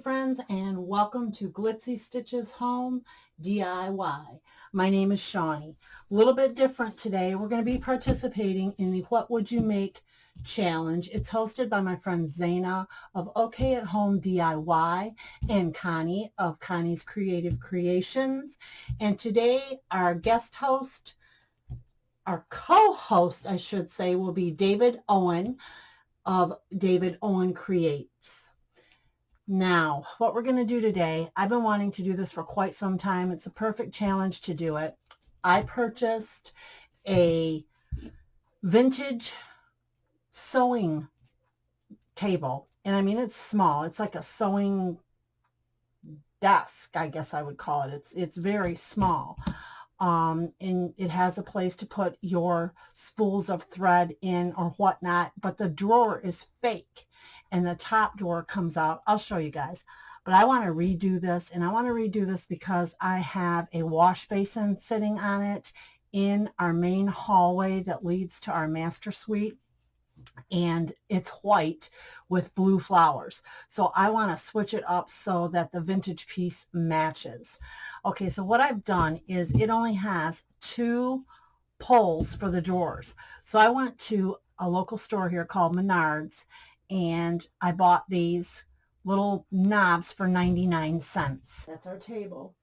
friends, and welcome to Glitzy Stitches Home DIY. My name is Shawnee. A little bit different today. We're going to be participating in the What Would You Make challenge. It's hosted by my friend Zana of OK at Home DIY and Connie of Connie's Creative Creations. And today our guest host, our co-host I should say, will be David Owen of David Owen Creates. Now, what we're going to do today, I've been wanting to do this for quite some time. It's a perfect challenge to do it. I purchased a vintage sewing table, and I mean it's small. It's like a sewing desk, I guess I would call it. It's very small. And it has a place to put your spools of thread in or whatnot, but the drawer is fake and the top drawer comes out. I'll show you guys, but I want to redo this, and I want to redo this because I have a wash basin sitting on it in our main hallway that leads to our master suite, and it's white with blue flowers. So I want to switch it up so that the vintage piece matches. Okay, so what I've done is it only has 2 poles for the drawers. So I went to a local store here called Menards, and I bought these little knobs for 99 cents. That's our table.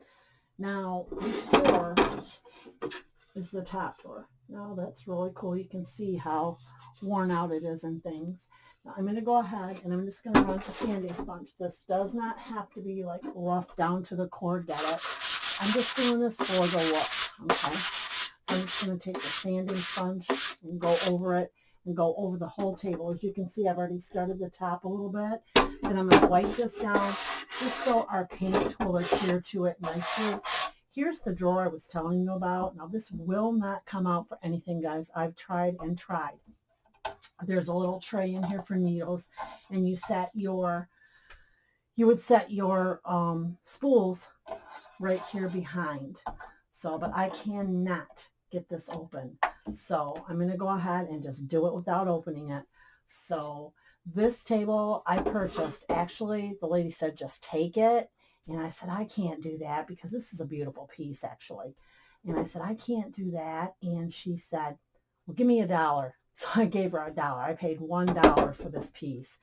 Now this drawer is the top drawer. Now that's really cool. You can see how worn out it is and things. Now I'm going to go ahead and I'm just going to run a sanding sponge. This does not have to be like rough down to the core, get it? I'm just doing this for the look, okay? So I'm just going to take the sanding sponge and go over it and go over the whole table. As you can see, I've already started the top a little bit, and I'm going to wipe this down just so our paint will adhere to it nicely. Here's the drawer I was telling you about. Now this will not come out for anything, guys. I've tried and tried. There's a little tray in here for needles, and you would set your spools right here behind. So, but I cannot get this open. So I'm going to go ahead and just do it without opening it. So this table I purchased, actually the lady said just take it, and I said I can't do that because this is a beautiful piece actually. And I said I can't do that, and she said, well, give me $1. So I gave her $1. I paid $1 for this piece.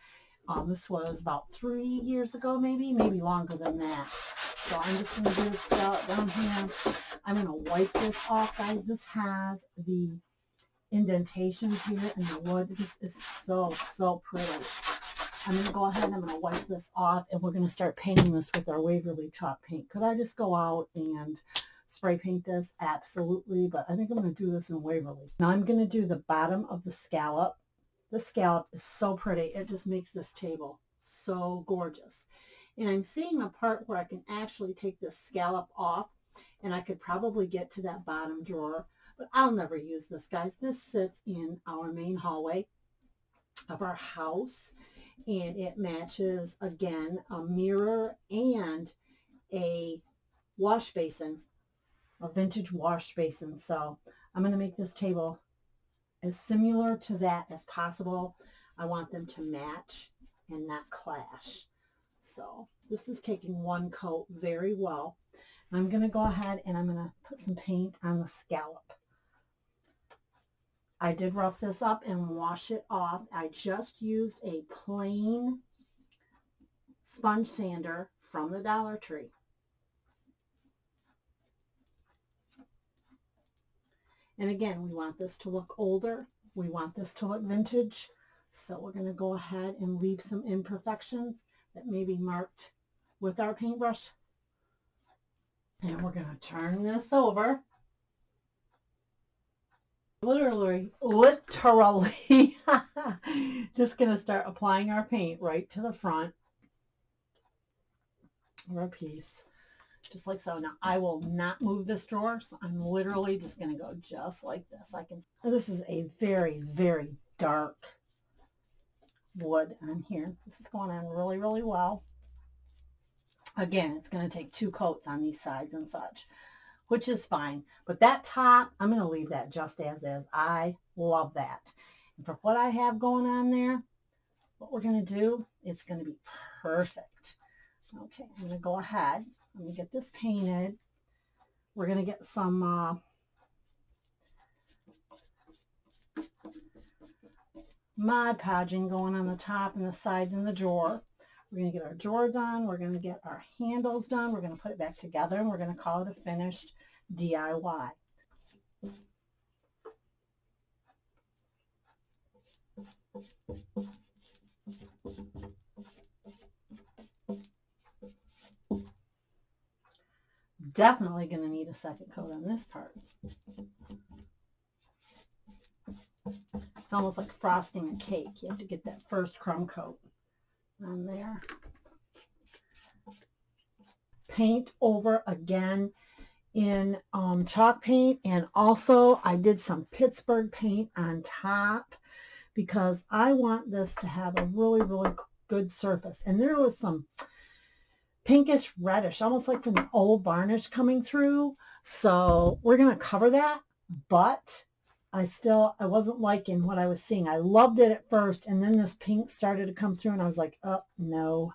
This was about 3 years ago, maybe longer than that. So I'm just going to do this down here. I'm going to wipe this off, guys. This has the indentations here in the wood. This is so pretty. I'm going to go ahead and I'm going to wipe this off, and we're going to start painting this with our Waverly chalk paint. Could I just go out and spray paint this? Absolutely, but I think I'm going to do this in Waverly. Now I'm going to do the bottom of the scallop. The scallop is so pretty. It just makes this table so gorgeous. And I'm seeing a part where I can actually take this scallop off, and I could probably get to that bottom drawer, but I'll never use this, guys. This sits in our main hallway of our house, and it matches, again, a mirror and a wash basin, a vintage wash basin. So I'm going to make this table as similar to that as possible. I want them to match and not clash. So this is taking one coat very well. I'm going to go ahead and I'm going to put some paint on the scallop. I did rough this up and wash it off. I just used a plain sponge sander from the Dollar Tree. And again, we want this to look older. We want this to look vintage. So we're going to go ahead and leave some imperfections that may be marked with our paintbrush. And we're going to turn this over. Literally, just going to start applying our paint right to the front of our piece. Just like so. Now I will not move this drawer, so I'm literally just going to go just like this. This is a very, very dark wood on here. This is going on really, really well. Again, it's going to take 2 coats on these sides and such, which is fine. But that top, I'm going to leave that just as is. I love that. And for what I have going on there, what we're going to do, it's going to be perfect. Okay, I'm going to go ahead. I'm going to get this painted. We're going to get some Mod Podging going on the top and the sides and the drawer. We're going to get our drawer done. We're going to get our handles done. We're going to put it back together, and we're going to call it a finished DIY. Definitely going to need a second coat on this part. It's almost like frosting a cake. You have to get that first crumb coat on there. Paint over again in chalk paint, and also I did some Pittsburgh paint on top because I want this to have a really, really good surface. And there was some pinkish reddish, almost like from the old varnish coming through. So we're going to cover that, but I wasn't liking what I was seeing. I loved it at first, and then this pink started to come through, and I was like, oh, no.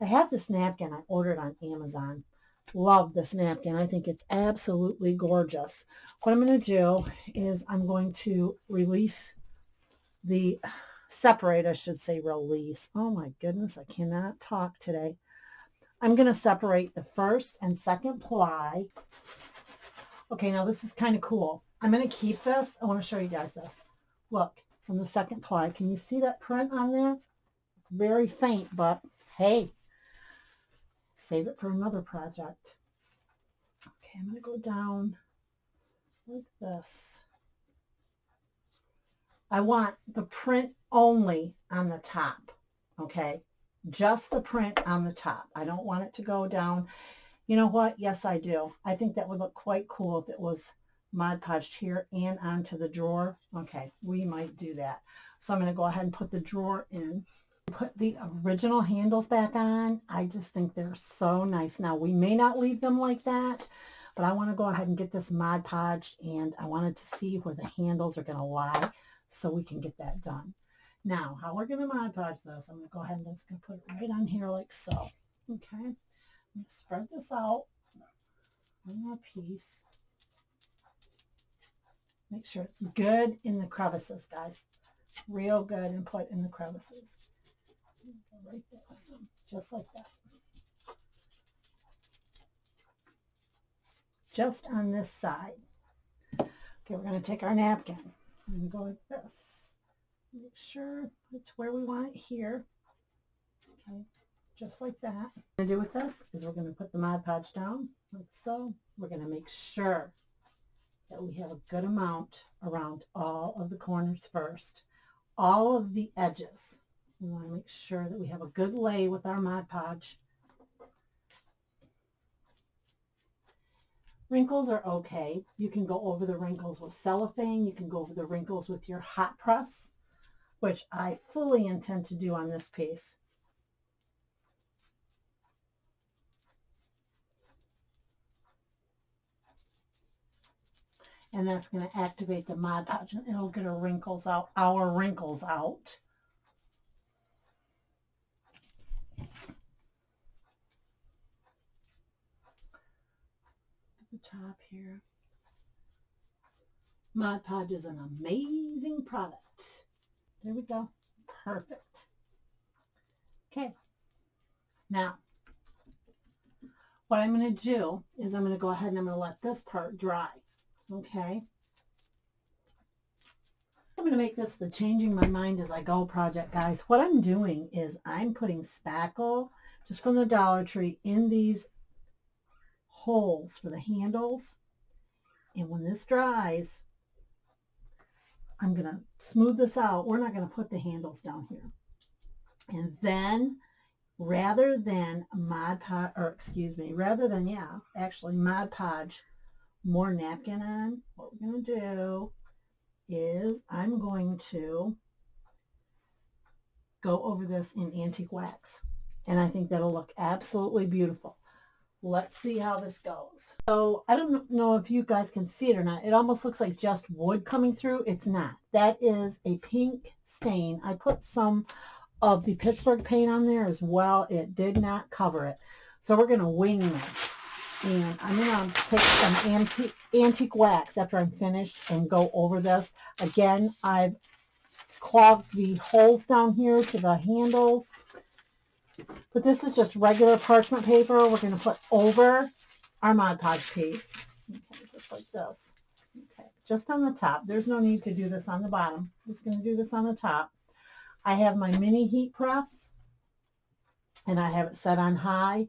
I have this napkin I ordered on Amazon. Love this napkin. I think it's absolutely gorgeous. What I'm going to do is I'm going to separate, I should say release. Oh my goodness, I cannot talk today. I'm going to separate the first and second ply. Okay, now this is kind of cool. I'm going to keep this. I want to show you guys this. Look, from the second ply. Can you see that print on there? It's very faint, but hey, save it for another project. Okay, I'm going to go down like this. I want the print only on the top, okay? Just the print on the top. I don't want it to go down. You know what? Yes, I do. I think that would look quite cool if it was Mod Podged here and onto the drawer. Okay, we might do that. So I'm going to go ahead and put the drawer in. Put the original handles back on. I just think they're so nice. Now, we may not leave them like that, but I want to go ahead and get this Mod Podged, and I wanted to see where the handles are going to lie so we can get that done. Now, how we're going to Mod Podge this, I'm going to go ahead and just going to put it right on here like so. Okay, I'm going to spread this out one more piece. Make sure it's good in the crevices, guys. Real good and put in the crevices. Right there, so just like that. Just on this side. Okay, we're going to take our napkin and go like this. Make sure it's where we want it here. Okay, just like that. What we're going to do with this is we're going to put the Mod Podge down like so. We're going to make sure that we have a good amount around all of the corners first. All of the edges. We want to make sure that we have a good lay with our Mod Podge. Wrinkles are okay. You can go over the wrinkles with cellophane. You can go over the wrinkles with your hot press, which I fully intend to do on this piece. And that's going to activate the Mod Podge, and it'll get our wrinkles out. The top here. Mod Podge is an amazing product. There we go. Perfect. Okay. Now, what I'm going to do is I'm going to go ahead and I'm going to let this part dry. Okay. I'm going to make this the changing my mind as I go project, guys. What I'm doing is I'm putting spackle just from the Dollar Tree in these holes for the handles, and when this dries, I'm going to smooth this out. We're not going to put the handles down here, and then rather than Mod Podge more napkin on, what we're going to do is I'm going to go over this in antique wax, and I think that'll look absolutely beautiful. Let's see how this goes. So I don't know if you guys can see it or not. It almost looks like just wood coming through. It's not. That is a pink stain. I put some of the Pittsburgh paint on there as well. It did not cover it. So we're going to wing this. And I'm going to take some antique wax after I'm finished and go over this. Again, I've clogged the holes down here to the handles. But this is just regular parchment paper. We're going to put over our Mod Podge piece. Okay, just like this. Okay, just on the top. There's no need to do this on the bottom. I'm just going to do this on the top. I have my mini heat press, and I have it set on high.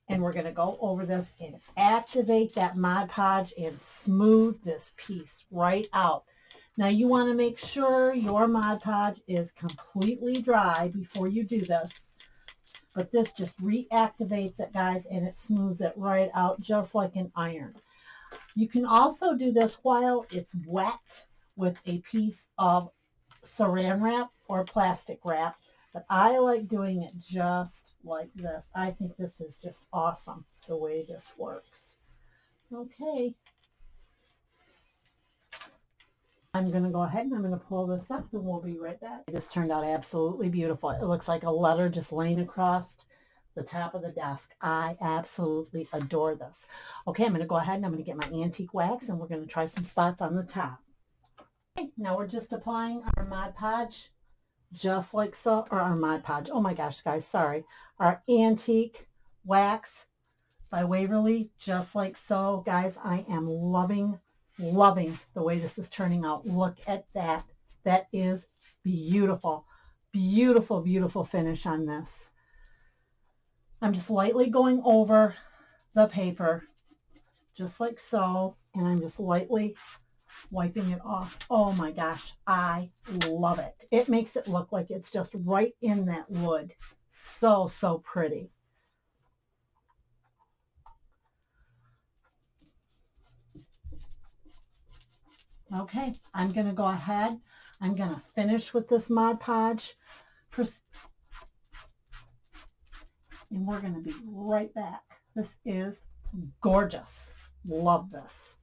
And we're going to go over this and activate that Mod Podge and smooth this piece right out. Now you want to make sure your Mod Podge is completely dry before you do this. But this just reactivates it, guys, and it smooths it right out just like an iron. You can also do this while it's wet with a piece of saran wrap or plastic wrap. But I like doing it just like this. I think this is just awesome, the way this works. Okay. I'm going to go ahead and I'm going to pull this up and we'll be right back. This turned out absolutely beautiful. It looks like a letter just laying across the top of the desk. I absolutely adore this. Okay, I'm going to go ahead and I'm going to get my antique wax and we're going to try some spots on the top. Okay, now we're just applying our Mod Podge just like so, or our Mod Podge. Oh my gosh, guys, sorry. Our antique wax by Waverly, just like so. Guys, I am loving the way this is turning out. Look at that. That is beautiful. Beautiful, beautiful finish on this. I'm just lightly going over the paper, just like so, and I'm just lightly wiping it off. Oh my gosh, I love it. It makes it look like it's just right in that wood. So, so pretty. Okay, I'm going to go ahead. I'm going to finish with this Mod Podge. And we're going to be right back. This is gorgeous. Love this.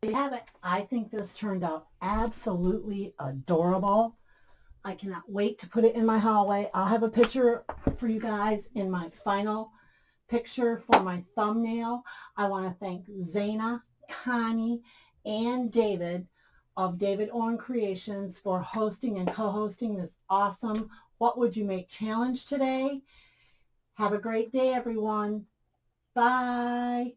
There you have it. I think this turned out absolutely adorable. I cannot wait to put it in my hallway. I'll have a picture for you guys in my final picture for my thumbnail. I want to thank Zana, Connie, and David of David Owen Creations for hosting and co-hosting this awesome What Would You Make challenge today. Have a great day, everyone. Bye.